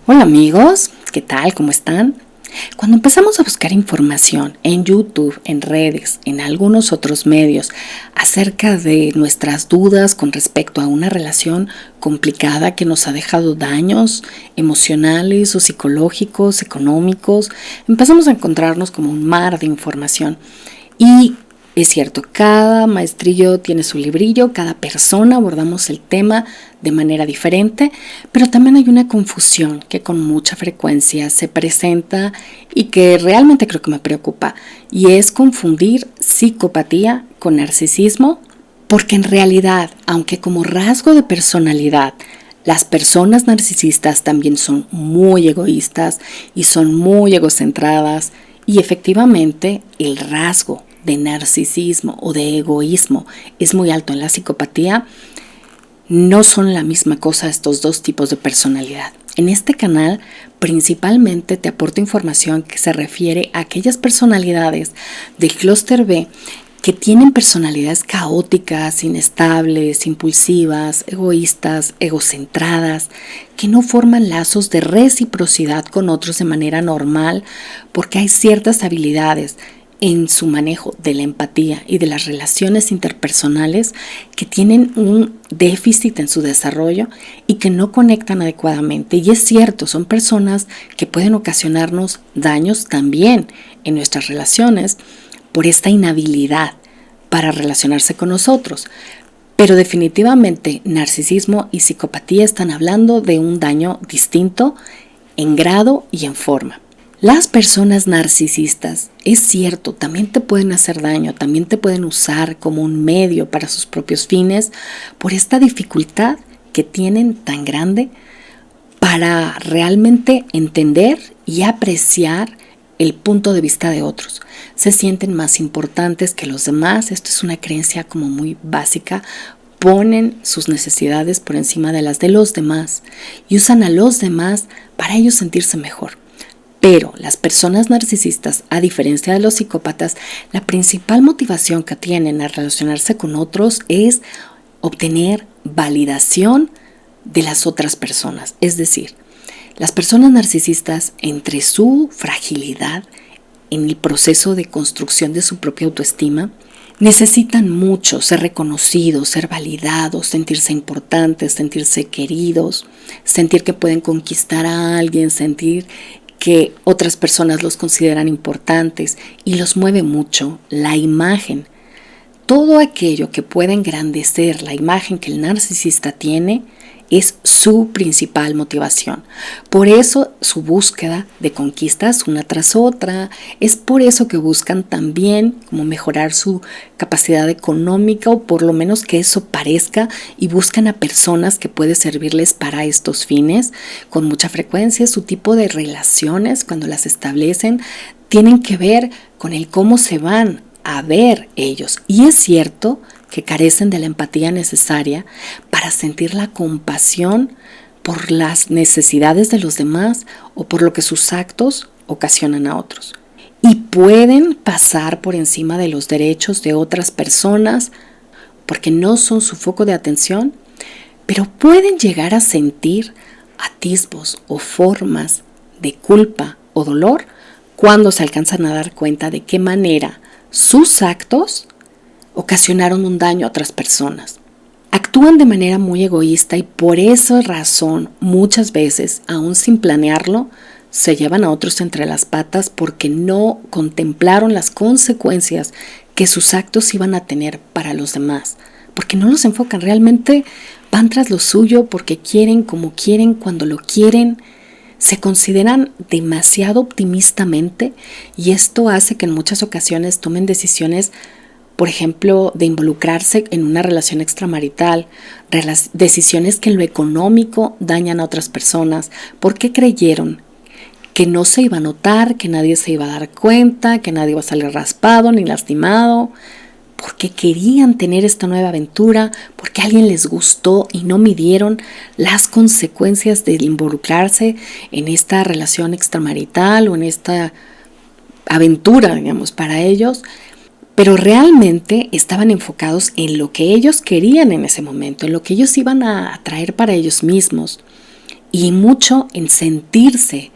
Hola amigos, ¿qué tal? ¿Cómo están? Cuando empezamos a buscar información en YouTube, en redes, en algunos otros medios acerca de nuestras dudas con respecto a una relación complicada que nos ha dejado daños emocionales o psicológicos, económicos, empezamos a encontrarnos como un mar de información. Y es cierto, cada maestrillo tiene su librillo, cada persona abordamos el tema de manera diferente, pero también hay una confusión que con mucha frecuencia se presenta y que realmente creo que me preocupa, y es confundir psicopatía con narcisismo, porque en realidad, aunque como rasgo de personalidad las personas narcisistas también son muy egoístas y son muy egocentradas, y efectivamente el rasgo de narcisismo o de egoísmo es muy alto en la psicopatía, no son la misma cosa estos dos tipos de personalidad. En este canal principalmente te aporto información que se refiere a aquellas personalidades del clúster B que tienen personalidades caóticas, inestables, impulsivas, egoístas, egocentradas, que no forman lazos de reciprocidad con otros de manera normal, porque hay ciertas habilidades en su manejo de la empatía y de las relaciones interpersonales que tienen un déficit en su desarrollo y que no conectan adecuadamente. Y es cierto, son personas que pueden ocasionarnos daños también en nuestras relaciones por esta inhabilidad para relacionarse con nosotros. Pero definitivamente narcisismo y psicopatía están hablando de un daño distinto en grado y en forma. Las personas narcisistas, es cierto, también te pueden hacer daño, también te pueden usar como un medio para sus propios fines por esta dificultad que tienen tan grande para realmente entender y apreciar el punto de vista de otros. Se sienten más importantes que los demás. Esto es una creencia como muy básica. Ponen sus necesidades por encima de las de los demás y usan a los demás para ellos sentirse mejor. Pero las personas narcisistas, a diferencia de los psicópatas, la principal motivación que tienen a relacionarse con otros es obtener validación de las otras personas. Es decir, las personas narcisistas, entre su fragilidad en el proceso de construcción de su propia autoestima, necesitan mucho ser reconocidos, ser validados, sentirse importantes, sentirse queridos, sentir que pueden conquistar a alguien, sentir que otras personas los consideran importantes, y los mueve mucho la imagen. Todo aquello que pueda engrandecer la imagen que el narcisista tiene es su principal motivación. Por eso su búsqueda de conquistas una tras otra, es por eso que buscan también como mejorar su capacidad económica, o por lo menos que eso parezca, y buscan a personas que pueden servirles para estos fines. Con mucha frecuencia su tipo de relaciones, cuando las establecen, tienen que ver con el cómo se van a ver ellos. Y es cierto que carecen de la empatía necesaria para sentir la compasión por las necesidades de los demás o por lo que sus actos ocasionan a otros. Y pueden pasar por encima de los derechos de otras personas porque no son su foco de atención, pero pueden llegar a sentir atisbos o formas de culpa o dolor cuando se alcanzan a dar cuenta de qué manera sus actos ocasionaron un daño a otras personas. Actúan de manera muy egoísta y por esa razón muchas veces, aún sin planearlo, se llevan a otros entre las patas porque no contemplaron las consecuencias que sus actos iban a tener para los demás, porque no los enfocan, realmente van tras lo suyo porque quieren, como quieren, cuando lo quieren. Se consideran demasiado optimistamente y esto hace que en muchas ocasiones tomen decisiones, por ejemplo, de involucrarse en una relación extramarital, decisiones que en lo económico dañan a otras personas, porque creyeron que no se iba a notar, que nadie se iba a dar cuenta, que nadie iba a salir raspado ni lastimado, porque querían tener esta nueva aventura, porque a alguien les gustó y no midieron las consecuencias de involucrarse en esta relación extramarital o en esta aventura, digamos, para ellos. Pero realmente estaban enfocados en lo que ellos querían en ese momento, en lo que ellos iban a atraer para ellos mismos. y mucho en sentirse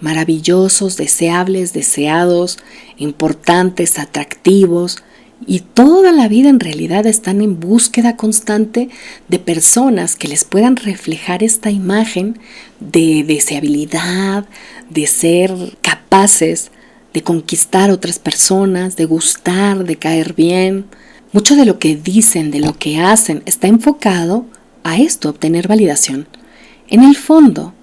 maravillosos, deseables, deseados, importantes, atractivos, y toda la vida en realidad están en búsqueda constante de personas que les puedan reflejar esta imagen de deseabilidad, de ser capaces de conquistar a otras personas, de gustar, de caer bien. Mucho de lo que dicen, de lo que hacen, está enfocado a esto, obtener validación. En el fondo,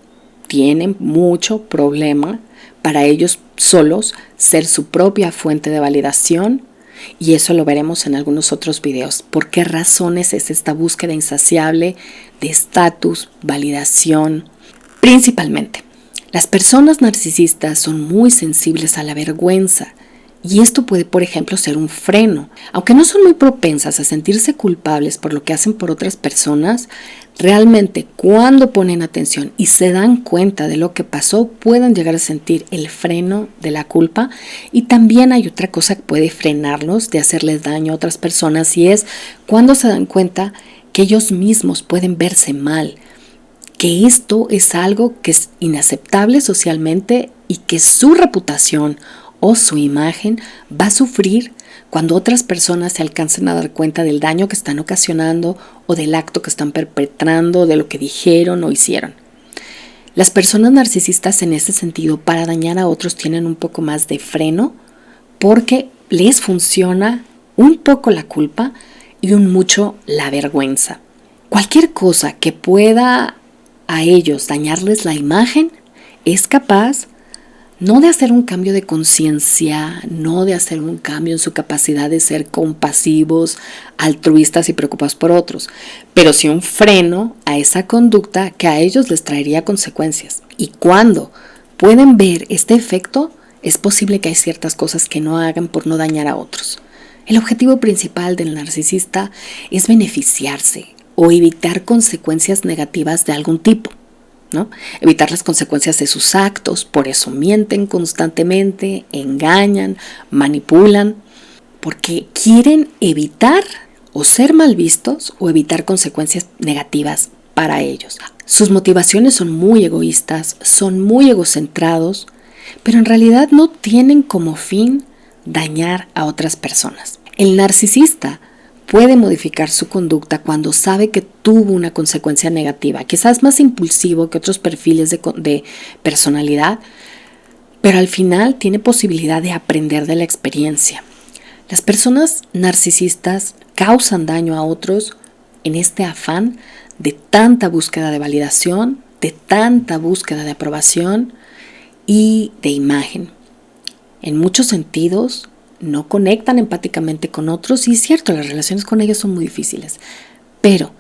tienen mucho problema para ellos solos ser su propia fuente de validación, y eso lo veremos en algunos otros videos. ¿Por qué razones es esta búsqueda insaciable de estatus, validación? Principalmente, las personas narcisistas son muy sensibles a la vergüenza, y esto puede, por ejemplo, ser un freno. Aunque no son muy propensas a sentirse culpables por lo que hacen por otras personas, realmente cuando ponen atención y se dan cuenta de lo que pasó, pueden llegar a sentir el freno de la culpa. Y también hay otra cosa que puede frenarlos de hacerles daño a otras personas, y es cuando se dan cuenta que ellos mismos pueden verse mal, que esto es algo que es inaceptable socialmente y que su reputación o su imagen va a sufrir cuando otras personas se alcancen a dar cuenta del daño que están ocasionando o del acto que están perpetrando, de lo que dijeron o hicieron. Las personas narcisistas en ese sentido para dañar a otros tienen un poco más de freno porque les funciona un poco la culpa y un mucho la vergüenza. Cualquier cosa que pueda a ellos dañarles la imagen es capaz no de hacer un cambio de conciencia, no de hacer un cambio en su capacidad de ser compasivos, altruistas y preocupados por otros, pero sí un freno a esa conducta que a ellos les traería consecuencias. Y cuando pueden ver este efecto, es posible que hay ciertas cosas que no hagan por no dañar a otros. El objetivo principal del narcisista es beneficiarse o evitar consecuencias negativas de algún tipo, ¿no? Evitar las consecuencias de sus actos, por eso mienten constantemente, engañan, manipulan, porque quieren evitar o ser mal vistos o evitar consecuencias negativas para ellos. Sus motivaciones son muy egoístas, son muy egocentrados, pero en realidad no tienen como fin dañar a otras personas. El narcisista puede modificar su conducta cuando sabe que tuvo una consecuencia negativa. Quizás más impulsivo que otros perfiles de personalidad, pero al final tiene posibilidad de aprender de la experiencia. Las personas narcisistas causan daño a otros en este afán de tanta búsqueda de validación, de tanta búsqueda de aprobación y de imagen. En muchos sentidos, no conectan empáticamente con otros, y es cierto, las relaciones con ellos son muy difíciles, pero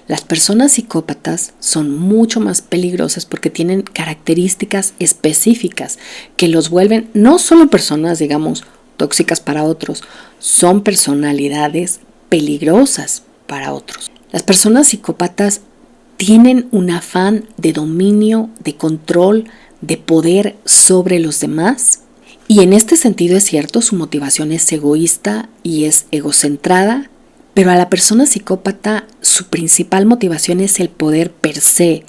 las personas psicópatas son mucho más peligrosas porque tienen características específicas que los vuelven no solo personas, digamos, tóxicas para otros, son personalidades peligrosas para otros. Las personas psicópatas tienen un afán de dominio, de control, de poder sobre los demás. Y en este sentido es cierto, su motivación es egoísta y es egocentrada, pero a la persona psicópata su principal motivación es el poder per se.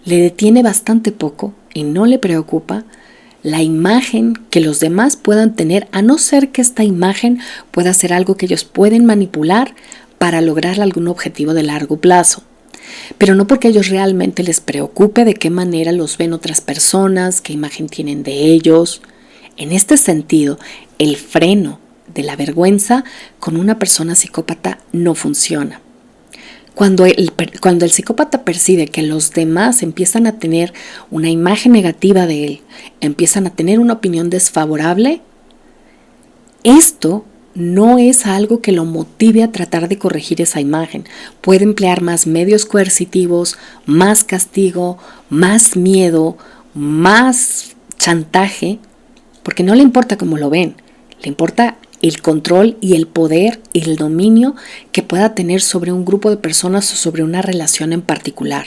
Le detiene bastante poco y no le preocupa la imagen que los demás puedan tener, a no ser que esta imagen pueda ser algo que ellos pueden manipular para lograr algún objetivo de largo plazo. Pero no porque a ellos realmente les preocupe de qué manera los ven otras personas, qué imagen tienen de ellos. En este sentido, el freno de la vergüenza con una persona psicópata no funciona. Cuando el psicópata percibe que los demás empiezan a tener una imagen negativa de él, empiezan a tener una opinión desfavorable, esto no es algo que lo motive a tratar de corregir esa imagen. Puede emplear más medios coercitivos, más castigo, más miedo, más chantaje, porque no le importa cómo lo ven, le importa el control y el poder y el dominio que pueda tener sobre un grupo de personas o sobre una relación en particular.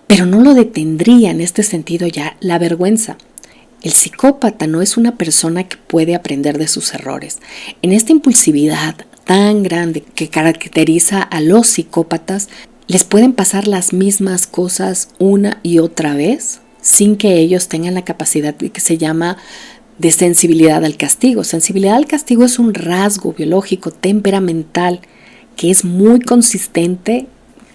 Pero no lo detendría en este sentido ya la vergüenza. El psicópata no es una persona que puede aprender de sus errores. En esta impulsividad tan grande que caracteriza a los psicópatas, les pueden pasar las mismas cosas una y otra vez sin que ellos tengan la capacidad que se llama de sensibilidad al castigo. Sensibilidad al castigo es un rasgo biológico, temperamental, que es muy consistente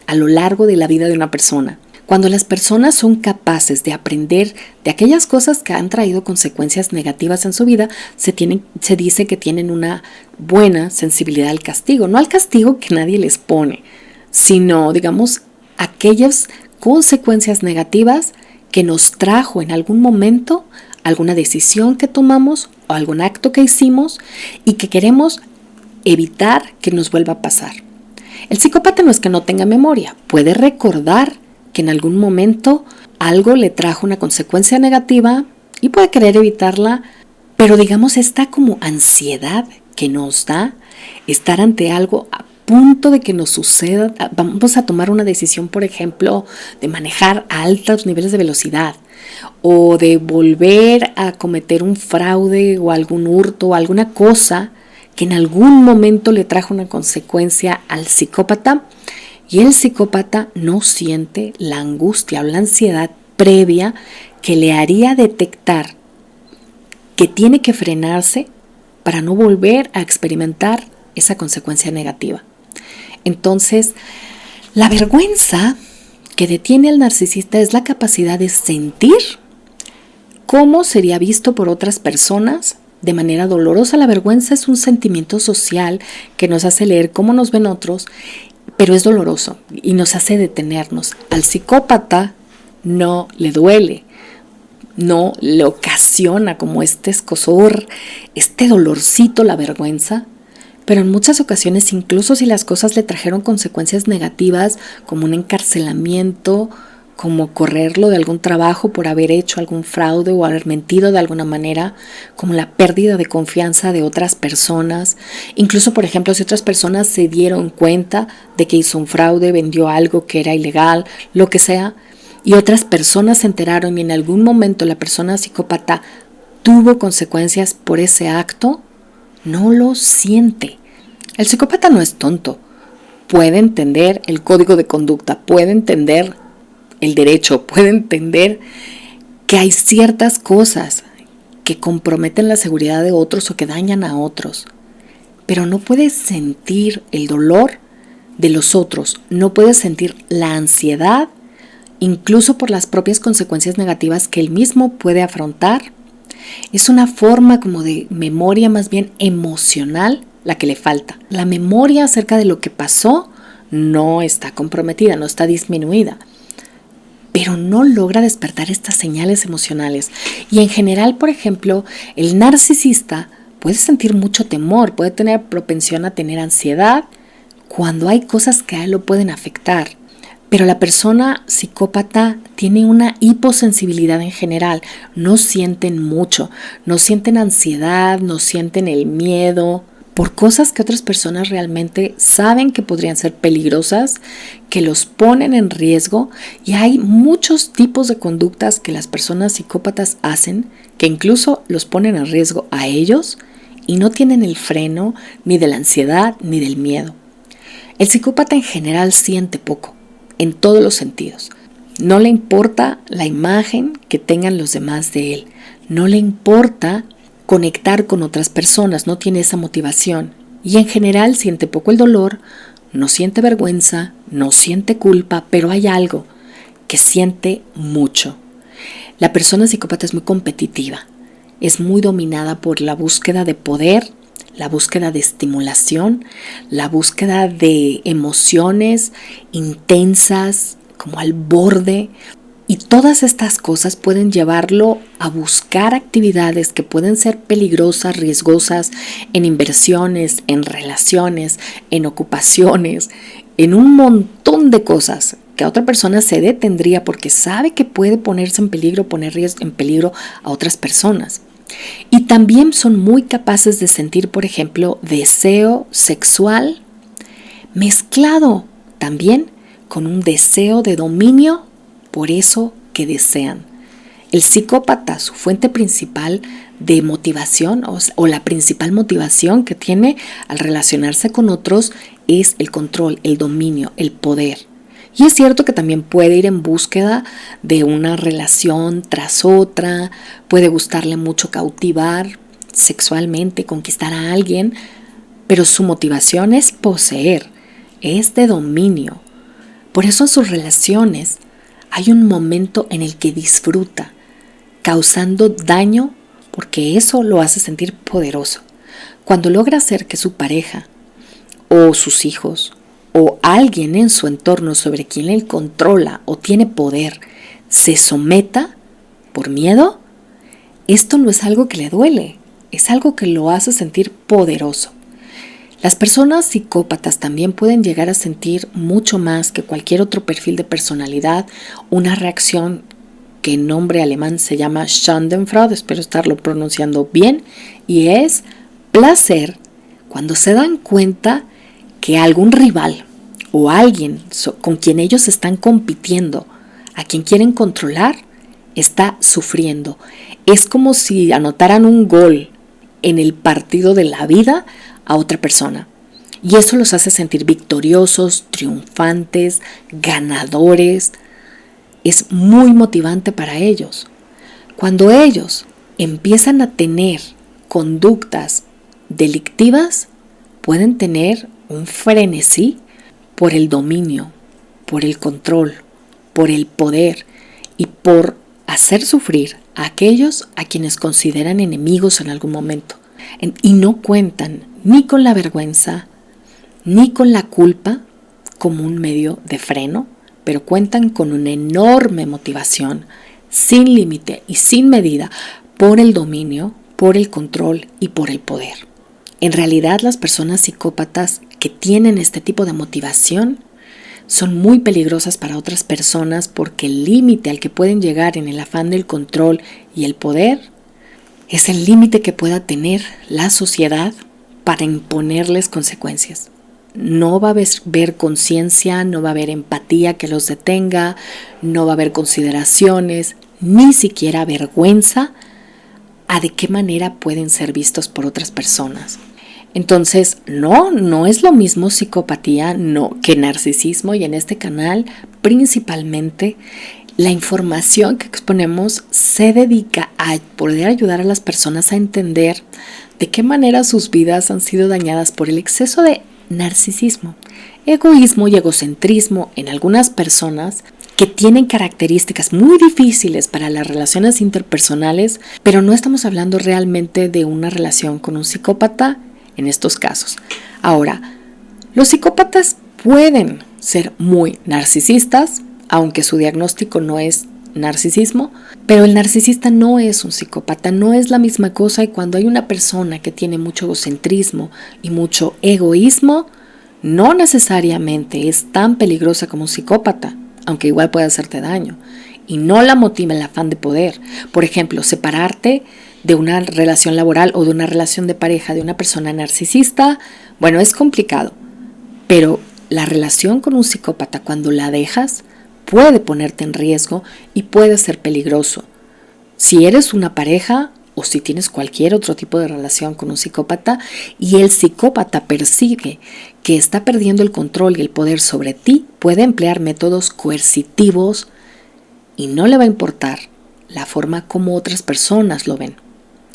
a lo largo de la vida de una persona. Cuando las personas son capaces de aprender de aquellas cosas que han traído consecuencias negativas en su vida, se dice que tienen una buena sensibilidad al castigo. No al castigo que nadie les pone, sino, digamos, aquellas consecuencias negativas que nos trajo en algún momento alguna decisión que tomamos o algún acto que hicimos y que queremos evitar que nos vuelva a pasar. El psicópata no es que no tenga memoria, puede recordar que en algún momento algo le trajo una consecuencia negativa y puede querer evitarla, pero digamos esta como ansiedad que nos da estar ante algo a punto de que nos suceda. Vamos a tomar una decisión, por ejemplo, de manejar a altos niveles de velocidad o de volver a cometer un fraude o algún hurto o alguna cosa que en algún momento le trajo una consecuencia al psicópata. Y el psicópata no siente la angustia o la ansiedad previa que le haría detectar que tiene que frenarse para no volver a experimentar esa consecuencia negativa. Entonces, la vergüenza que detiene al narcisista es la capacidad de sentir cómo sería visto por otras personas de manera dolorosa. La vergüenza es un sentimiento social que nos hace leer cómo nos ven otros, pero es doloroso y nos hace detenernos. Al psicópata no le duele, no le ocasiona como este escozor, este dolorcito, la vergüenza, pero en muchas ocasiones, incluso si las cosas le trajeron consecuencias negativas, como un encarcelamiento, como correrlo de algún trabajo por haber hecho algún fraude o haber mentido de alguna manera, como la pérdida de confianza de otras personas. Incluso, por ejemplo, si otras personas se dieron cuenta de que hizo un fraude, vendió algo que era ilegal, lo que sea, y otras personas se enteraron y en algún momento la persona psicópata tuvo consecuencias por ese acto, no lo siente. El psicópata no es tonto. Puede entender el código de conducta, puede entender el derecho, puede entender que hay ciertas cosas que comprometen la seguridad de otros o que dañan a otros, pero no puede sentir el dolor de los otros, no puede sentir la ansiedad, incluso por las propias consecuencias negativas que él mismo puede afrontar. Es una forma como de memoria más bien emocional la que le falta. La memoria acerca de lo que pasó no está comprometida, no está disminuida, pero no logra despertar estas señales emocionales. Y en general, por ejemplo, el narcisista puede sentir mucho temor, puede tener propensión a tener ansiedad cuando hay cosas que a él lo pueden afectar. Pero la persona psicópata tiene una hiposensibilidad en general, no sienten mucho, no sienten ansiedad, no sienten el miedo por cosas que otras personas realmente saben que podrían ser peligrosas, que los ponen en riesgo, y hay muchos tipos de conductas que las personas psicópatas hacen que incluso los ponen en riesgo a ellos y no tienen el freno ni de la ansiedad ni del miedo. El psicópata en general siente poco, en todos los sentidos. No le importa la imagen que tengan los demás de él, no le importa conectar con otras personas, no tiene esa motivación y en general siente poco el dolor, no siente vergüenza, no siente culpa, pero hay algo que siente mucho. La persona psicópata es muy competitiva, es muy dominada por la búsqueda de poder, la búsqueda de estimulación, la búsqueda de emociones intensas, como al borde. Y todas estas cosas pueden llevarlo a buscar actividades que pueden ser peligrosas, riesgosas, en inversiones, en relaciones, en ocupaciones, en un montón de cosas que a otra persona se detendría porque sabe que puede ponerse en peligro, poner en peligro a otras personas. Y también son muy capaces de sentir, por ejemplo, deseo sexual mezclado también con un deseo de dominio por eso que desean. El psicópata, su fuente principal de motivación o la principal motivación que tiene al relacionarse con otros es el control, el dominio, el poder. Y es cierto que también puede ir en búsqueda de una relación tras otra, puede gustarle mucho cautivar sexualmente, conquistar a alguien, pero su motivación es poseer, es de dominio. Por eso en sus relaciones hay un momento en el que disfruta, causando daño porque eso lo hace sentir poderoso. Cuando logra hacer que su pareja o sus hijos o alguien en su entorno sobre quien él controla o tiene poder se someta por miedo, esto no es algo que le duele, es algo que lo hace sentir poderoso. Las personas psicópatas también pueden llegar a sentir mucho más que cualquier otro perfil de personalidad una reacción que en nombre alemán se llama Schadenfreude, espero estarlo pronunciando bien, y es placer cuando se dan cuenta que algún rival o alguien con quien ellos están compitiendo, a quien quieren controlar, está sufriendo. Es como si anotaran un gol en el partido de la vida a otra persona. Y eso los hace sentir victoriosos, triunfantes, ganadores. Es muy motivante para ellos. Cuando ellos empiezan a tener conductas delictivas, pueden tener un frenesí por el dominio, por el control, por el poder y por hacer sufrir a aquellos a quienes consideran enemigos en algún momento. Y no cuentan ni con la vergüenza, ni con la culpa como un medio de freno, pero cuentan con una enorme motivación, sin límite y sin medida, por el dominio, por el control y por el poder. En realidad, las personas psicópatas que tienen este tipo de motivación son muy peligrosas para otras personas porque el límite al que pueden llegar en el afán del control y el poder es el límite que pueda tener la sociedad para imponerles consecuencias. No va a haber conciencia, no va a haber empatía que los detenga, no va a haber consideraciones, ni siquiera vergüenza a de qué manera pueden ser vistos por otras personas. Entonces, no es lo mismo psicopatía que narcisismo, y en este canal principalmente la información que exponemos se dedica a poder ayudar a las personas a entender de qué manera sus vidas han sido dañadas por el exceso de narcisismo, egoísmo y egocentrismo en algunas personas que tienen características muy difíciles para las relaciones interpersonales, pero no estamos hablando realmente de una relación con un psicópata en estos casos. Ahora, los psicópatas pueden ser muy narcisistas, aunque su diagnóstico no es narcisismo, pero el narcisista no es un psicópata, no es la misma cosa, y cuando hay una persona que tiene mucho egocentrismo y mucho egoísmo, no necesariamente es tan peligrosa como un psicópata, aunque igual puede hacerte daño, y no la motiva el afán de poder. Por ejemplo, separarte de una relación laboral o de una relación de pareja de una persona narcisista, bueno, es complicado, pero la relación con un psicópata, cuando la dejas, puede ponerte en riesgo y puede ser peligroso. Si eres una pareja o si tienes cualquier otro tipo de relación con un psicópata y el psicópata percibe que está perdiendo el control y el poder sobre ti, puede emplear métodos coercitivos y no le va a importar la forma como otras personas lo ven.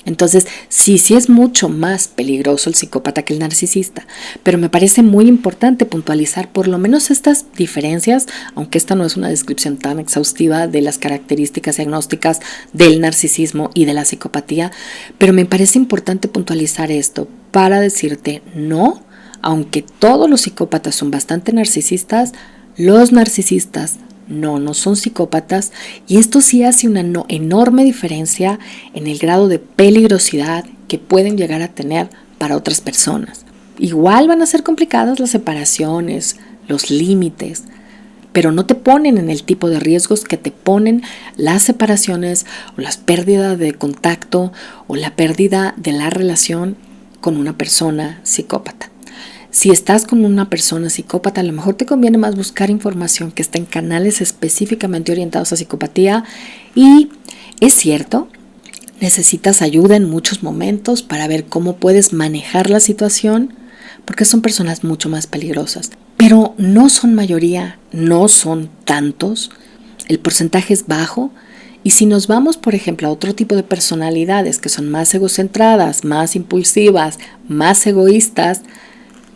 Entonces, sí es mucho más peligroso el psicópata que el narcisista, pero me parece muy importante puntualizar por lo menos estas diferencias, aunque esta no es una descripción tan exhaustiva de las características diagnósticas del narcisismo y de la psicopatía, pero me parece importante puntualizar esto para decirte no, aunque todos los psicópatas son bastante narcisistas, los narcisistas no son psicópatas, y esto sí hace una enorme diferencia en el grado de peligrosidad que pueden llegar a tener para otras personas. Igual van a ser complicadas las separaciones, los límites, pero no te ponen en el tipo de riesgos que te ponen las separaciones o las pérdidas de contacto o la pérdida de la relación con una persona psicópata. Si estás con una persona psicópata, a lo mejor te conviene más buscar información que esté en canales específicamente orientados a psicopatía, y es cierto, necesitas ayuda en muchos momentos para ver cómo puedes manejar la situación, porque son personas mucho más peligrosas. pero no son mayoría, no son tantos, el porcentaje es bajo. Y si nos vamos, por ejemplo, a otro tipo de personalidades que son más egocentradas, más impulsivas, más egoístas,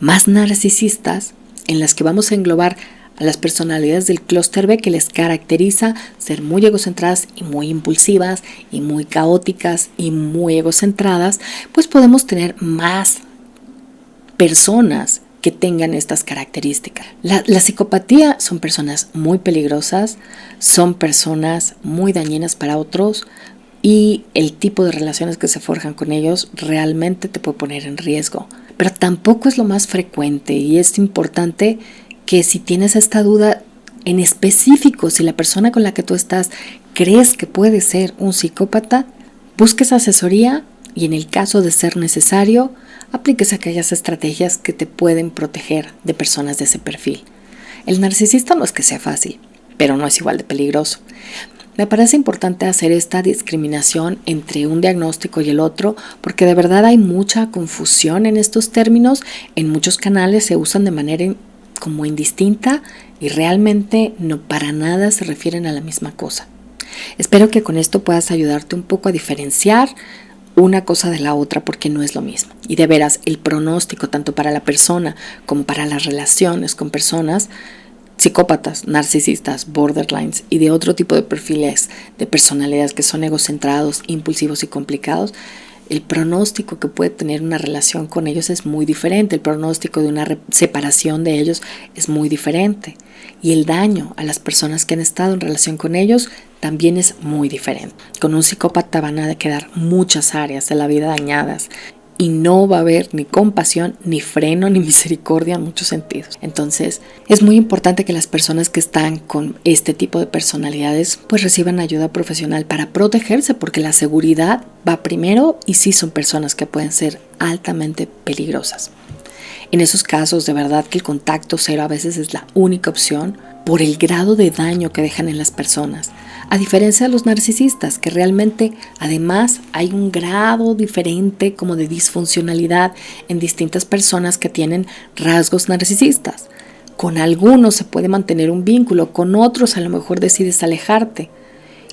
más narcisistas, en las que vamos a englobar a las personalidades del clúster B, que les caracteriza ser muy egocentradas y muy impulsivas y muy caóticas y muy egocentradas, pues podemos tener más personas que tengan estas características. La psicopatía son personas muy peligrosas, son personas muy dañinas para otros y el tipo de relaciones que se forjan con ellos realmente te puede poner en riesgo. Pero tampoco es lo más frecuente y es importante que si tienes esta duda en específico, si la persona con la que tú estás crees que puede ser un psicópata, busques asesoría y en el caso de ser necesario, apliques aquellas estrategias que te pueden proteger de personas de ese perfil. El narcisista no es que sea fácil, pero no es igual de peligroso. Me parece importante hacer esta discriminación entre un diagnóstico y el otro, porque de verdad hay mucha confusión en estos términos. En muchos canales se usan de manera como indistinta y realmente no para nada se refieren a la misma cosa. Espero que con esto puedas ayudarte un poco a diferenciar una cosa de la otra, porque no es lo mismo. Y de veras, el pronóstico tanto para la persona como para las relaciones con personas psicópatas, narcisistas, borderlines y de otro tipo de perfiles de personalidades que son egocentrados, impulsivos y complicados, el pronóstico que puede tener una relación con ellos es muy diferente. El pronóstico de una separación de ellos es muy diferente. Y el daño a las personas que han estado en relación con ellos también es muy diferente. Con un psicópata van a quedar muchas áreas de la vida dañadas y no va a haber ni compasión, ni freno, ni misericordia en muchos sentidos. Entonces, es muy importante que las personas que están con este tipo de personalidades pues reciban ayuda profesional para protegerse, porque la seguridad va primero y sí son personas que pueden ser altamente peligrosas. En esos casos, de verdad que el contacto cero a veces es la única opción por el grado de daño que dejan en las personas. A diferencia de los narcisistas, que realmente además hay un grado diferente como de disfuncionalidad en distintas personas que tienen rasgos narcisistas. Con algunos se puede mantener un vínculo, con otros a lo mejor decides alejarte.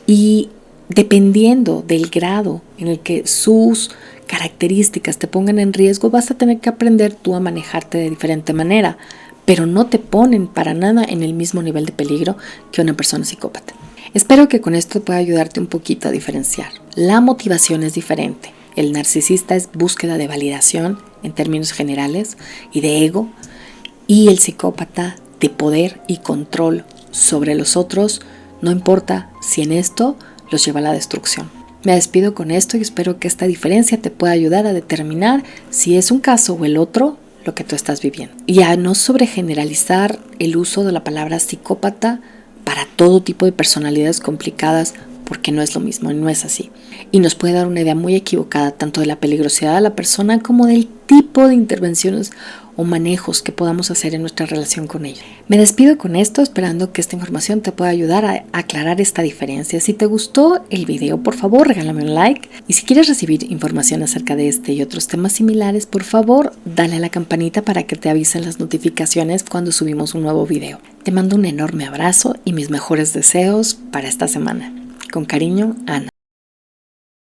Y dependiendo del grado en el que sus características te pongan en riesgo, vas a tener que aprender tú a manejarte de diferente manera, pero no te ponen para nada en el mismo nivel de peligro que una persona psicópata. Espero que con esto pueda ayudarte un poquito a diferenciar. La motivación es diferente. El narcisista es búsqueda de validación en términos generales y de ego, y el psicópata de poder y control sobre los otros, no importa si en esto los lleva a la destrucción. Me despido con esto y espero que esta diferencia te pueda ayudar a determinar si es un caso o el otro lo que tú estás viviendo. Y a no sobregeneralizar el uso de la palabra psicópata para todo tipo de personalidades complicadas, porque no es lo mismo, no es así. Y nos puede dar una idea muy equivocada tanto de la peligrosidad de la persona como del tipo de intervenciones o manejos que podamos hacer en nuestra relación con ella. Me despido con esto, esperando que esta información te pueda ayudar a aclarar esta diferencia. Si te gustó el video, por favor, regálame un like. Y si quieres recibir información acerca de este y otros temas similares, por favor, dale a la campanita para que te avisen las notificaciones cuando subimos un nuevo video. Te mando un enorme abrazo y mis mejores deseos para esta semana. Con cariño, Ana.